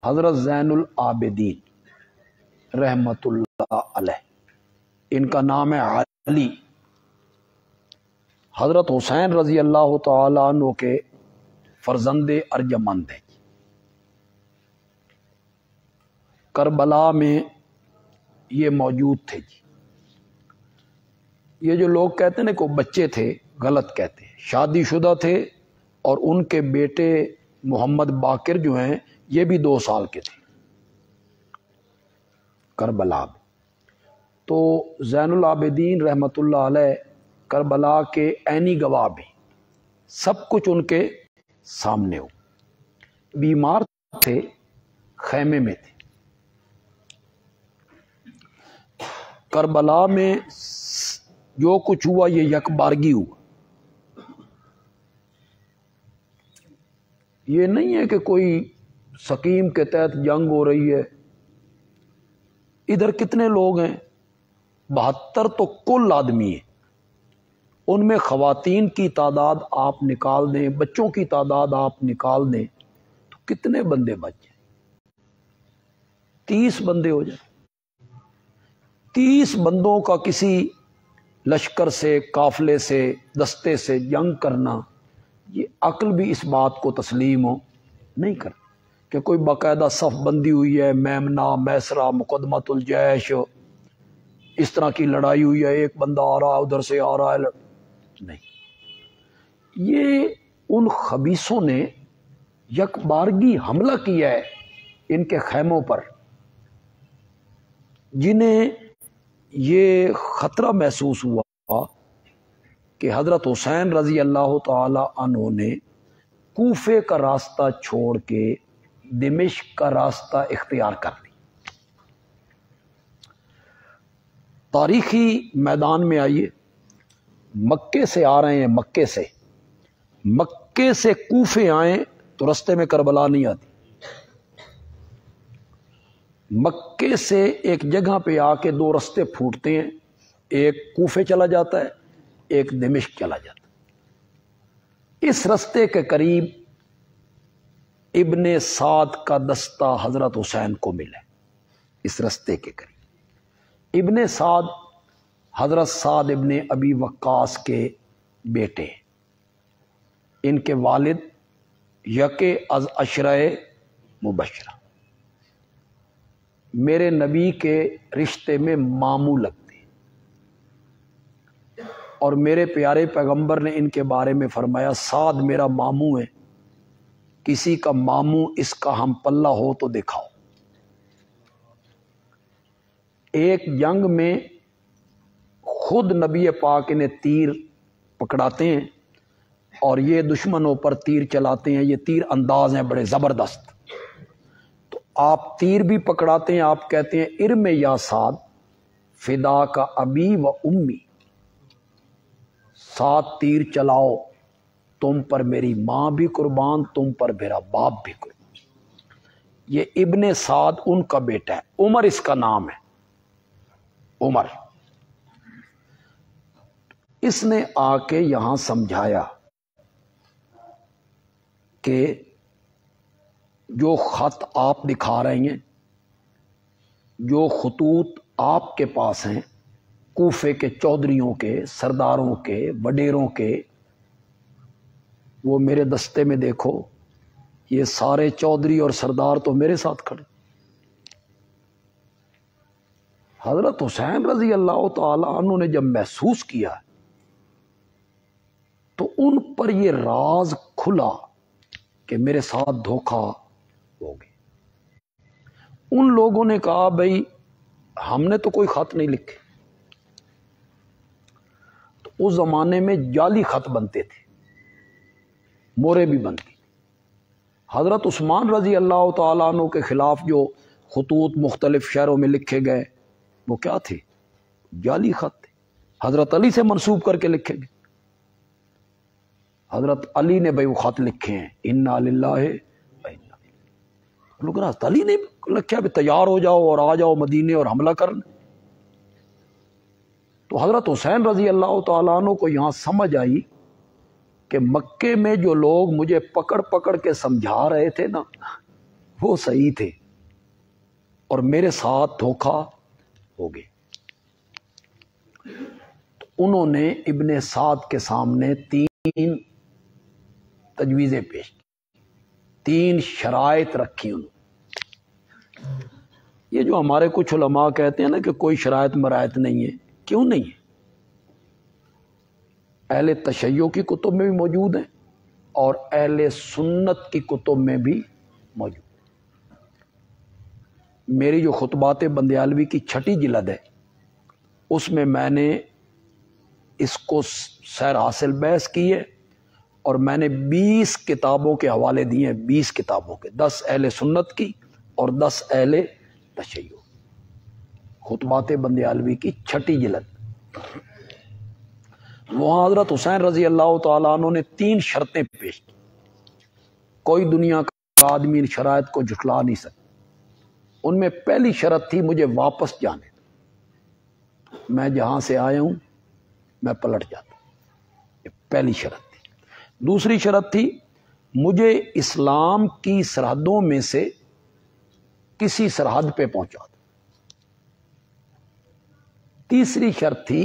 حضرت زین العابدین رحمت اللہ علیہ، ان کا نام ہے علی، حضرت حسین رضی اللہ تعالیٰ عنہ کے فرزند ارجمند ہیں۔ کربلا میں یہ موجود تھے جی۔ یہ جو لوگ کہتے ہیں نا کہ بچے تھے، غلط کہتے ہیں، شادی شدہ تھے، اور ان کے بیٹے محمد باقر جو ہیں یہ بھی 2 سال کے تھے کربلا میں۔ تو زین العابدین رحمت اللہ علیہ کربلا کے عینی گواہ بھی، سب کچھ ان کے سامنے ہو۔ بیمار تھے، خیمے میں تھے، کربلا میں جو کچھ ہوا یہ یکبارگی ہوا۔ یہ نہیں ہے کہ کوئی سکیم کے تحت جنگ ہو رہی ہے۔ ادھر کتنے لوگ ہیں؟ 72 تو کل آدمی ہیں، ان میں خواتین کی تعداد آپ نکال دیں، بچوں کی تعداد آپ نکال دیں تو کتنے بندے بچ جائیں؟ 30 بندے ہو جائیں۔ 30 بندوں کا کسی لشکر سے، قافلے سے، دستے سے جنگ کرنا، یہ عقل بھی اس بات کو تسلیم ہو نہیں کرتی کہ کوئی باقاعدہ صف بندی ہوئی ہے، میمنہ، میسرہ، مقدمۃ الجیش، اس طرح کی لڑائی ہوئی ہے، ایک بندہ آ رہا ہے، ادھر سے آ رہا ہے، نہیں۔ یہ ان خبیثوں نے یکبارگی حملہ کیا ہے ان کے خیموں پر، جنہیں یہ خطرہ محسوس ہوا کہ حضرت حسین رضی اللہ تعالی عنہ نے کوفے کا راستہ چھوڑ کے دمشق کا راستہ اختیار کر لیا۔ تاریخی میدان میں آئیے، مکے سے آ رہے ہیں، مکے سے کوفے آئیں تو رستے میں کربلا نہیں آتی۔ مکے سے ایک جگہ پہ آ کے 2 رستے پھوٹتے ہیں، ایک کوفے چلا جاتا ہے، ایک دمشق چلا جاتا ہے۔ اس رستے کے قریب ابن سعد کا دستہ حضرت حسین کو ملا، اس رستے کے قریب۔ ابن سعد حضرت سعد ابن ابی وقاص کے بیٹے، ان کے والد یکے از عشرہ مبشرہ، میرے نبی کے رشتے میں ماموں لگتے ہیں، اور میرے پیارے پیغمبر نے ان کے بارے میں فرمایا سعد میرا ماموں ہے، کسی کا ماموں اس کا ہم پلہ ہو تو دکھاؤ۔ ایک جنگ میں خود نبی پاک نے تیر پکڑاتے ہیں اور یہ دشمنوں پر تیر چلاتے ہیں، یہ تیر انداز ہیں بڑے زبردست، تو آپ تیر بھی پکڑاتے ہیں، آپ کہتے ہیں ارم یا سعد فدا کا ابی و امی، ساتھ تیر چلاؤ، تم پر میری ماں بھی قربان، تم پر میرا باپ بھی قربان۔ یہ ابن سعد ان کا بیٹا ہے، عمر اس کا نام ہے، عمر۔ اس نے آ کے یہاں سمجھایا کہ جو خط آپ دکھا رہے ہیں، جو خطوط آپ کے پاس ہیں، کوفے کے چودھریوں کے، سرداروں کے، وڈیروں کے، وہ میرے دستے میں دیکھو، یہ سارے چودھری اور سردار تو میرے ساتھ کھڑے۔ حضرت حسین رضی اللہ تعالی عنہ نے جب محسوس کیا تو ان پر یہ راز کھلا کہ میرے ساتھ دھوکہ ہو گیا۔ ان لوگوں نے کہا بھائی ہم نے تو کوئی خط نہیں لکھے۔ تو اس زمانے میں جعلی خط بنتے تھے، مورے بھی بنتی۔ حضرت عثمان رضی اللہ تعالیٰ عنہ کے خلاف جو خطوط مختلف شہروں میں لکھے گئے وہ کیا تھے؟ جعلی خط تھے، حضرت علی سے منسوب کر کے لکھے گئے۔ حضرت علی نے بھائی وہ خط لکھے ہیں، انا للہ لوگ، حضرت علی نے لکھا بھی تیار ہو جاؤ اور آ جاؤ مدینے اور حملہ کرنے۔ تو حضرت حسین رضی اللہ تعالیٰ عنہ کو یہاں سمجھ آئی کہ مکے میں جو لوگ مجھے پکڑ پکڑ کے سمجھا رہے تھے نا، وہ صحیح تھے اور میرے ساتھ دھوکہ ہو گئے. تو انہوں نے ابن سعد کے سامنے 3 تجویزیں پیش کی، 3 شرائط رکھی انہوں. یہ جو ہمارے کچھ علماء کہتے ہیں نا کہ کوئی شرائط مرائط نہیں ہے، کیوں نہیں ہے؟ اہل تشیع کی کتب میں بھی موجود ہیں اور اہل سنت کی کتب میں بھی موجود. میری جو خطبات بندیالوی کی 6 جلد ہے اس میں نے اس کو سیر حاصل بحث کی ہے اور میں نے 20 کتابوں کے حوالے دیے ہیں، 20 کتابوں کے، 10 اہل سنت کی اور 10 اہل تشیع. خطبات بندیالوی کی 6 جلد. وہاں حضرت حسین رضی اللہ تعالیٰ عنہ نے 3 شرطیں پیش کی. کوئی دنیا کا آدمی ان شرائط کو جھٹلا نہیں سکتا. ان میں پہلی شرط تھی مجھے واپس جانے دو، میں جہاں سے آیا ہوں میں پلٹ جاتا ہوں. یہ پہلی شرط تھی. دوسری شرط تھی مجھے اسلام کی سرحدوں میں سے کسی سرحد پہ پہنچا دو. تیسری شرط تھی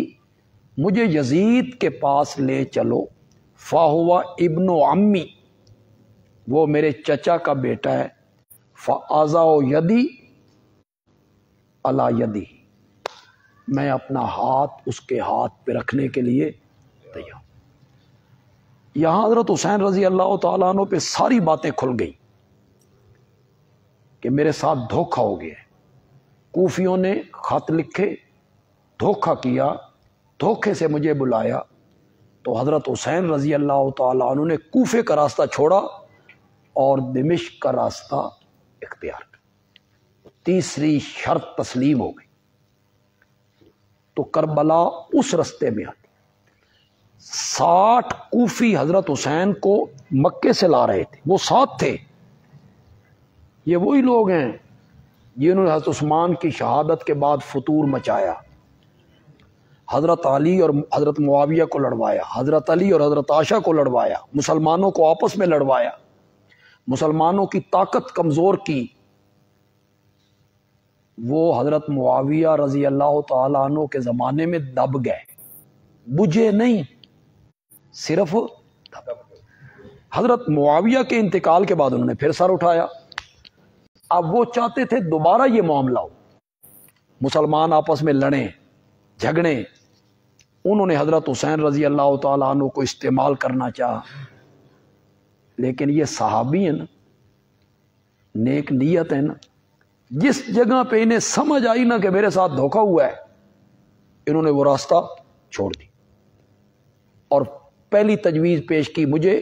مجھے یزید کے پاس لے چلو، فاہوا ابن عمی، وہ میرے چچا کا بیٹا ہے، فآزا یدی علی یدی، میں اپنا ہاتھ اس کے ہاتھ پہ رکھنے کے لیے تیار. یہاں حضرت حسین رضی اللہ تعالیٰ عنہ پہ ساری باتیں کھل گئی کہ میرے ساتھ دھوکہ ہو گیا. کوفیوں نے خط لکھے، دھوکہ کیا، دھوکے سے مجھے بلایا. تو حضرت حسین رضی اللہ تعالیٰ عنہ نے کوفے کا راستہ چھوڑا اور دمشق کا راستہ اختیار کیا. تیسری شرط تسلیم ہو گئی. تو کربلا اس رستے میں آتی. 60 کوفی حضرت حسین کو مکے سے لا رہے تھے، وہ ساتھ تھے. یہ وہی لوگ ہیں جنہوں نے حضرت عثمان کی شہادت کے بعد فتور مچایا، حضرت علی اور حضرت معاویہ کو لڑوایا، حضرت علی اور حضرت عائشہ کو لڑوایا، مسلمانوں کو آپس میں لڑوایا، مسلمانوں کی طاقت کمزور کی. وہ حضرت معاویہ رضی اللہ تعالیٰ عنہ کے زمانے میں دب گئے، بجھے نہیں، صرف حضرت معاویہ کے انتقال کے بعد انہوں نے پھر سر اٹھایا. اب وہ چاہتے تھے دوبارہ یہ معاملہ ہو، مسلمان آپس میں لڑیں جھگڑیں. انہوں نے حضرت حسین رضی اللہ تعالیٰ عنہ کو استعمال کرنا چاہا، لیکن یہ صحابی ہیں نا، نیک نیت ہے نا. جس جگہ پہ انہیں سمجھ آئی نا کہ میرے ساتھ دھوکہ ہوا ہے، انہوں نے وہ راستہ چھوڑ دی اور پہلی تجویز پیش کی مجھے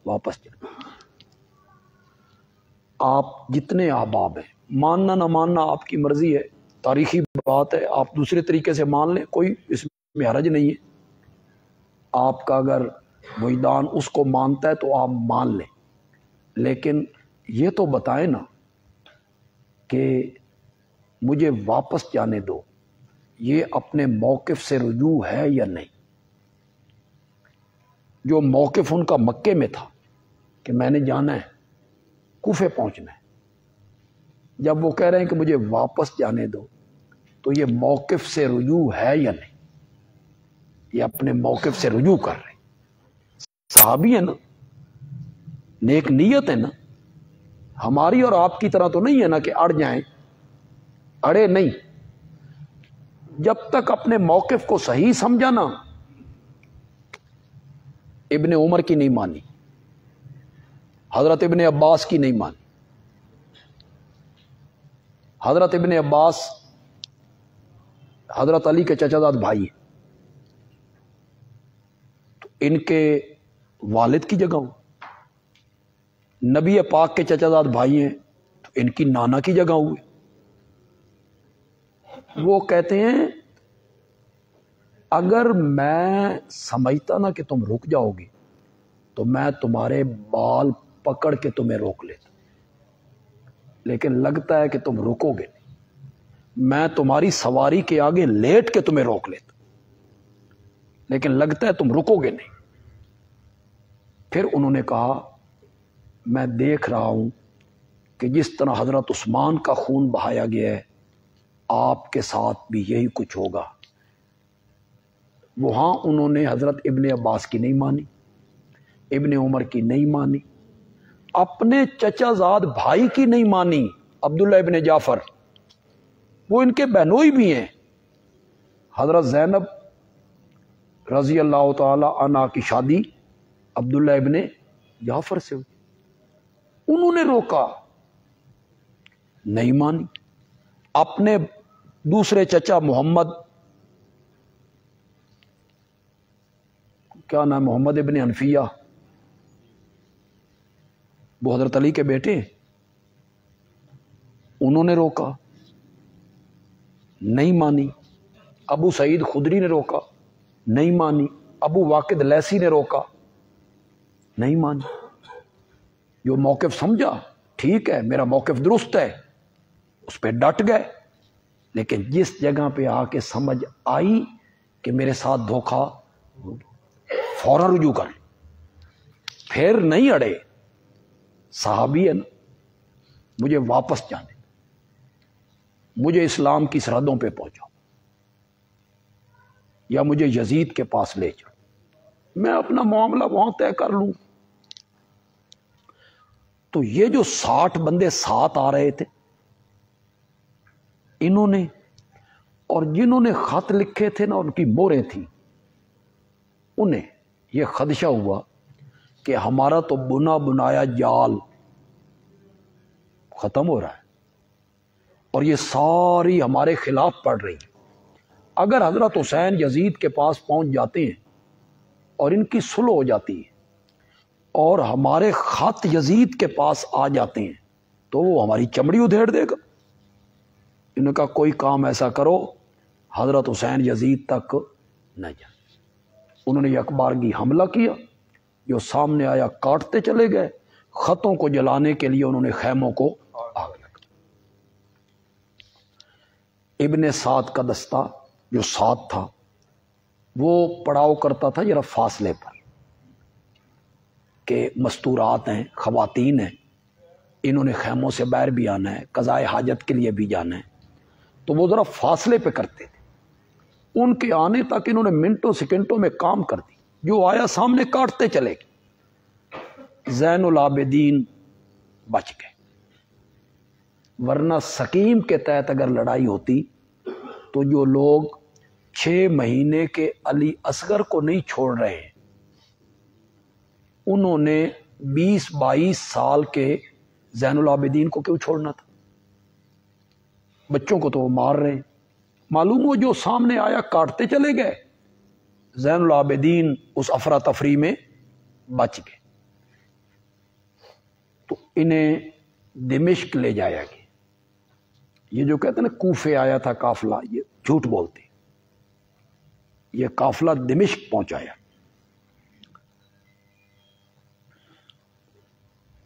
واپس جانا. آپ جتنے احباب ہیں، ماننا نہ ماننا آپ کی مرضی ہے، تاریخی بات ہے، آپ دوسرے طریقے سے مان لیں، کوئی اس میں حرج نہیں ہے. آپ کا اگر وجدان اس کو مانتا ہے تو آپ مان لیں، لیکن یہ تو بتائیں نا کہ مجھے واپس جانے دو، یہ اپنے موقف سے رجوع ہے یا نہیں. جو موقف ان کا مکے میں تھا کہ میں نے جانا ہے، کوفے پہنچنا ہے، جب وہ کہہ رہے ہیں کہ مجھے واپس جانے دو، تو یہ موقف سے رجوع ہے یا نہیں؟ یہ اپنے موقف سے رجوع کر رہے ہیں. صحابی ہے نا، نیک نیت ہے نا. ہماری اور آپ کی طرح تو نہیں ہے نا کہ اڑ جائیں، اڑے نہیں. جب تک اپنے موقف کو صحیح سمجھا نا، ابن عمر کی نہیں مانی، حضرت ابن عباس کی نہیں مانی. حضرت ابن عباس حضرت علی کے چچا زاد بھائی ہیں، تو ان کے والد کی جگہ ہوں. نبی پاک کے چچا زاد بھائی ہیں تو ان کی نانا کی جگہ ہوئے. وہ کہتے ہیں اگر میں سمجھتا نا کہ تم رک جاؤ گے تو میں تمہارے بال پکڑ کے تمہیں روک لیتا، لیکن لگتا ہے کہ تم رکو گے نہیں. میں تمہاری سواری کے آگے لیٹ کے تمہیں روک لیتا، لیکن لگتا ہے تم رکو گے نہیں. پھر انہوں نے کہا میں دیکھ رہا ہوں کہ جس طرح حضرت عثمان کا خون بہایا گیا ہے آپ کے ساتھ بھی یہی کچھ ہوگا۔ وہاں انہوں نے حضرت ابن عباس کی نہیں مانی، ابن عمر کی نہیں مانی، اپنے چچا زاد بھائی کی نہیں مانی، عبداللہ ابن جعفر، وہ ان کے بہنوئی بھی ہیں۔ حضرت زینب رضی اللہ تعالی عنہ کی شادی عبداللہ ابن جعفر سے ہوئی، انہوں نے روکا، نہیں مانی۔ اپنے دوسرے چچا محمد، کیا نام، محمد ابن حنفیہ، وہ حضرت علی کے بیٹے، انہوں نے روکا، نہیں مانی۔ ابو سعید خدری نے روکا، نہیں مانی۔ ابو واقد لیثی نے روکا، نہیں مانی۔ جو موقف سمجھا ٹھیک ہے، میرا موقف درست ہے، اس پہ ڈٹ گئے، لیکن جس جگہ پہ آ کے سمجھ آئی کہ میرے ساتھ دھوکا، فوراً رجوع کر، پھر نہیں اڑے۔ صحابی ہے نا، مجھے واپس جانے، مجھے اسلام کی سرحدوں پہ پہنچاؤ، یا مجھے یزید کے پاس لے جاؤ، میں اپنا معاملہ وہاں طے کر لوں۔ تو یہ جو 60 بندے ساتھ آ رہے تھے، انہوں نے، اور جنہوں نے خط لکھے تھے نا، ان کی موریں تھیں، انہیں یہ خدشہ ہوا کہ ہمارا تو بنا بنایا جال ختم ہو رہا ہے اور یہ ساری ہمارے خلاف پڑ رہی ہے۔ اگر حضرت حسین یزید کے پاس پہنچ جاتے ہیں اور ان کی صلح ہو جاتی ہے اور ہمارے خط یزید کے پاس آ جاتے ہیں تو وہ ہماری چمڑی ادھیڑ دے گا۔ انہوں نے کہا کوئی کام ایسا کرو حضرت حسین یزید تک نہ جائے۔ انہوں نے یکبارگی حملہ کیا، جو سامنے آیا کاٹتے چلے گئے۔ خطوں کو جلانے کے لیے انہوں نے خیموں کو آگ لگا۔ ابن سعد کا دستہ جو ساتھ تھا وہ پڑاؤ کرتا تھا ذرا فاصلے پر، کہ مستورات ہیں، خواتین ہیں، انہوں نے خیموں سے باہر بھی آنا ہے، قضائے حاجت کے لیے بھی جانا ہے، تو وہ ذرا فاصلے پہ کرتے تھے۔ ان کے آنے تک انہوں نے منٹوں سیکنڈوں میں کام کر دی، جو آیا سامنے کاٹتے چلے گئے۔ زین العابدین بچ گئے، ورنہ سکیم کے تحت اگر لڑائی ہوتی تو جو لوگ 6 مہینے کے علی اصغر کو نہیں چھوڑ رہے، انہوں نے 20-22 سال کے زین العابدین کو کیوں چھوڑنا تھا؟ بچوں کو تو وہ مار رہے ہیں۔ معلوم ہو جو سامنے آیا کاٹتے چلے گئے، زین العابدین اس افراتفری میں بچ گئے۔ تو انہیں دمشق لے جایا گیا۔ یہ جو کہتے ہیں نا کوفے آیا تھا قافلہ، یہ جھوٹ بولتے، یہ قافلہ دمشق پہنچایا۔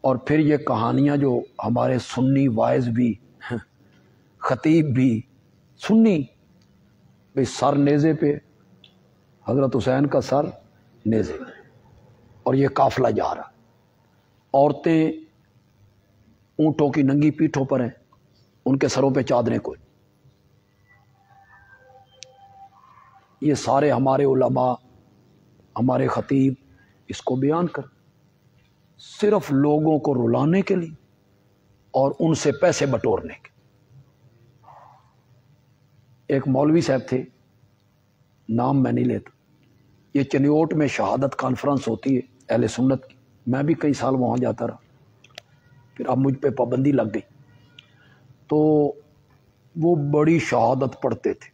اور پھر یہ کہانیاں جو ہمارے سنی وائز بھی، خطیب بھی سنی، بھئی سر نیزے پہ، حضرت حسین کا سر نیزے پہ، اور یہ قافلہ جا رہا، عورتیں اونٹوں کی ننگی پیٹھوں پر ہیں، ان کے سروں پہ چادریں کوئی۔ یہ سارے ہمارے علماء، ہمارے خطیب اس کو بیان کر، صرف لوگوں کو رلانے کے لیے اور ان سے پیسے بٹورنے کے۔ ایک مولوی صاحب تھے، نام میں نہیں لیتا، یہ چنیوٹ میں شہادت کانفرنس ہوتی ہے اہل سنت کی، میں بھی کئی سال وہاں جاتا رہا، پھر اب مجھ پہ پابندی لگ گئی، تو وہ بڑی شہادت پڑھتے تھے،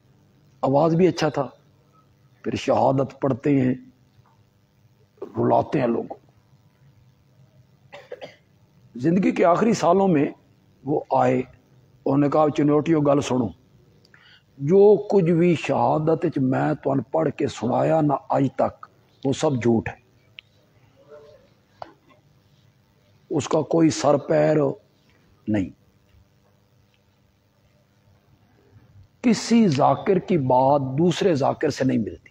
آواز بھی اچھا تھا، پھر شہادت پڑھتے ہیں، رلاتے ہیں لوگوں۔ زندگی کے آخری سالوں میں وہ آئے، انہوں نے کہا چنوٹیو گل سنو، جو کچھ بھی شہادت میں تو پڑھ کے سنایا نہ آج تک، وہ سب جھوٹ ہے، اس کا کوئی سر پیر نہیں۔ کسی ذاکر کی بات دوسرے ذاکر سے نہیں ملتی،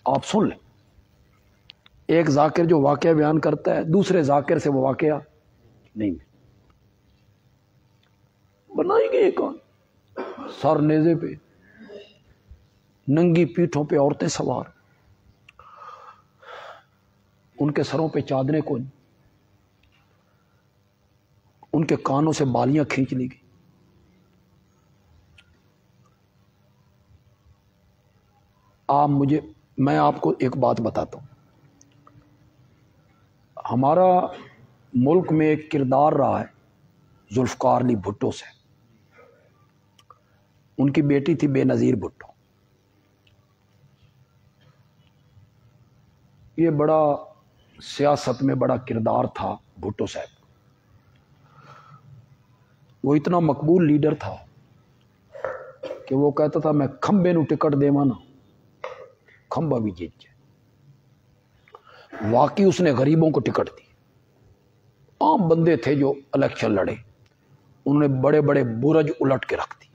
آپ سن لیں۔ ایک ذاکر جو واقعہ بیان کرتا ہے، دوسرے ذاکر سے وہ واقعہ نہیں ملتا۔ بنائیں گے کون؟ سر نیزے پہ، ننگی پیٹھوں پہ عورتیں سوار، ان کے سروں پہ چادریں کون، ان کے کانوں سے بالیاں کھینچ لی گئی۔ میں آپ کو ایک بات بتاتا ہوں، ہمارا ملک میں ایک کردار رہا ہے ذوالفقار علی بھٹو سے، ان کی بیٹی تھی بے نظیر بھٹو، یہ بڑا سیاست میں بڑا کردار تھا بھٹو صاحب، وہ اتنا مقبول لیڈر تھا کہ وہ کہتا تھا میں کھمبے نو ٹکٹ دیواں نا کھمبا بھی جیت جائے۔ واقعی اس نے غریبوں کو ٹکٹ دی، عام بندے تھے جو الیکشن لڑے، انہوں نے بڑے بڑے برج الٹ کے رکھ دی،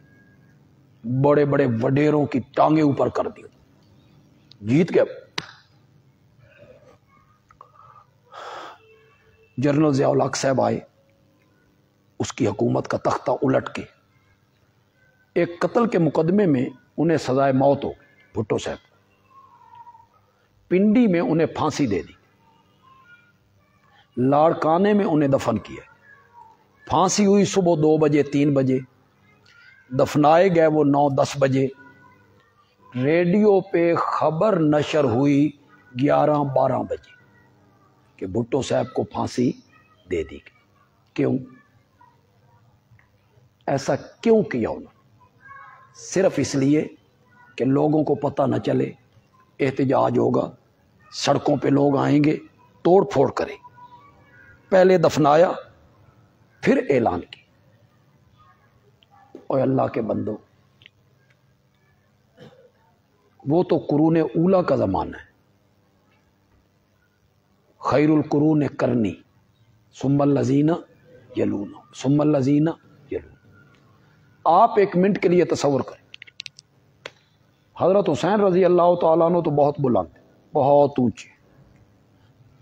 بڑے بڑے وڈیروں کی ٹانگیں اوپر کر دی، جیت گیا۔ جنرل ضیاء الحق صاحب آئے، اس کی حکومت کا تختہ الٹ کے ایک قتل کے مقدمے میں انہیں سزائے موت ہو گئی، بھٹو صاحب، پنڈی میں انہیں پھانسی دے دی، لاڑکانے میں انہیں دفن کیا، پھانسی ہوئی صبح 2 بجے 3 بجے، دفنائے گئے وہ 9-10 بجے، ریڈیو پہ خبر نشر ہوئی 11-12 بجے کہ بھٹو صاحب کو پھانسی دے دی گئی۔ کیوں؟ ایسا کیوں کیا انہوں نے؟ صرف اس لیے کہ لوگوں کو پتہ نہ چلے، احتجاج ہوگا، سڑکوں پہ لوگ آئیں گے، توڑ پھوڑ کریں، پہلے دفنایا پھر اعلان کیا۔ اور اللہ کے بندو، وہ تو قرون اولا کا زمانہ ہے، خیر القرون کرنی ثم الذین یلون ثم الذین یلون۔ آپ ایک منٹ کے لیے تصور کریں، حضرت حسین رضی اللہ تعالیٰ عنہ تو بہت بلند، بہت اونچے،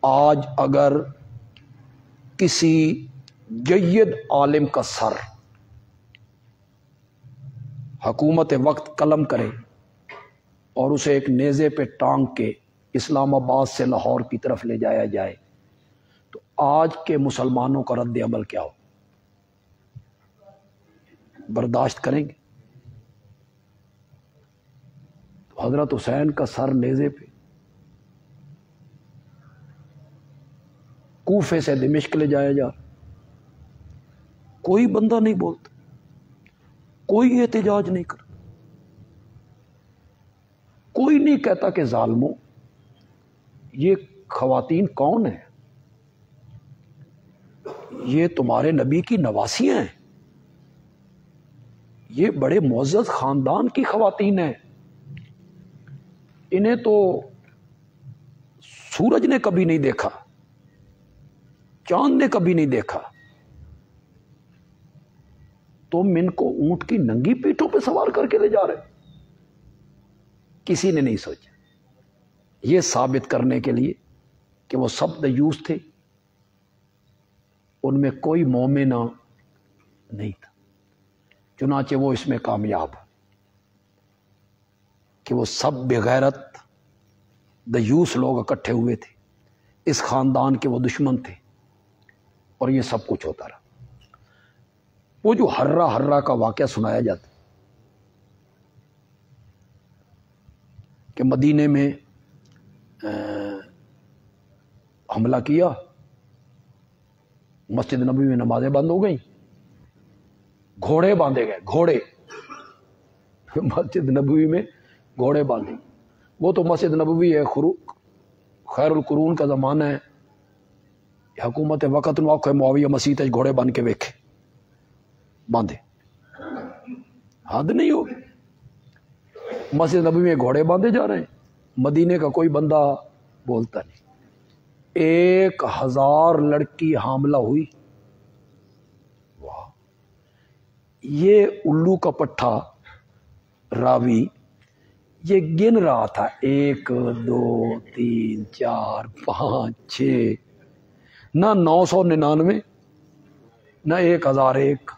آج اگر کسی جید عالم کا سر حکومت وقت قلم کرے اور اسے ایک نیزے پہ ٹانگ کے اسلام آباد سے لاہور کی طرف لے جایا جائے تو آج کے مسلمانوں کا رد عمل کیا ہو؟ برداشت کریں گے؟ تو حضرت حسین کا سر نیزے پہ کوفے سے دمشق لے جایا جا، کوئی بندہ نہیں بولتا، کوئی احتجاج نہیں کرتا، کوئی نہیں کہتا کہ ظالموں یہ خواتین کون ہیں، یہ تمہارے نبی کی نواسیاں ہیں، یہ بڑے معزز خاندان کی خواتین ہیں، انہیں تو سورج نے کبھی نہیں دیکھا، چاند نے کبھی نہیں دیکھا، تم ان کو اونٹ کی ننگی پیٹھوں پہ سوار کر کے لے جا رہے؟ کسی نے نہیں سوچا، یہ ثابت کرنے کے لیے کہ وہ سب دیوس تھے، ان میں کوئی مومنہ نہیں تھا، چنانچہ وہ اس میں کامیاب کہ وہ سب بغیرت دیوس لوگ اکٹھے ہوئے تھے، اس خاندان کے وہ دشمن تھے، اور یہ سب کچھ ہوتا رہا۔ وہ جو ہررا کا واقعہ سنایا جاتا کہ مدینے میں حملہ کیا، مسجد نبوی میں نمازیں بند ہو گئیں، گھوڑے باندھے گئے، گھوڑے مسجد نبوی میں گھوڑے باندھے، وہ تو مسجد نبوی ہے، خیر القرون کا زمانہ ہے، حکومت وقت نو آکھے معاویہ مسیح گھوڑے بن کے ویکھے باندھے، حد نہیں ہوگی، مسجد نبوی میں گھوڑے باندھے جا رہے ہیں، مدینے کا کوئی بندہ بولتا نہیں، 1000 لڑکی حاملہ ہوئی، واہ! یہ الو کا پٹھا راوی یہ گن رہا تھا، 1 2 3 4 5 6، نہ 999 نہ 1001،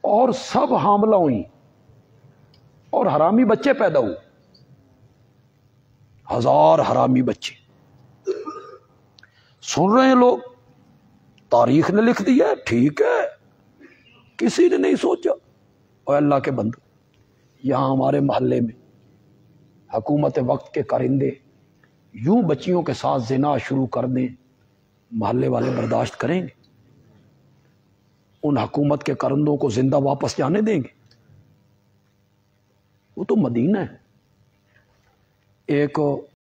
اور سب حاملہ ہوئی اور حرامی بچے پیدا ہوئے، 1000 حرامی بچے۔ سن رہے ہیں لوگ، تاریخ نے لکھ دیا ہے، ٹھیک ہے، کسی نے نہیں سوچا۔ اور اللہ کے بندو، یہاں ہمارے محلے میں حکومت وقت کے کارندے یوں بچیوں کے ساتھ زنا شروع کر دیں، محلے والے برداشت کریں گے؟ ان حکومت کے کرندوں کو زندہ واپس جانے دیں گے؟ وہ تو مدینہ ہے۔ ایک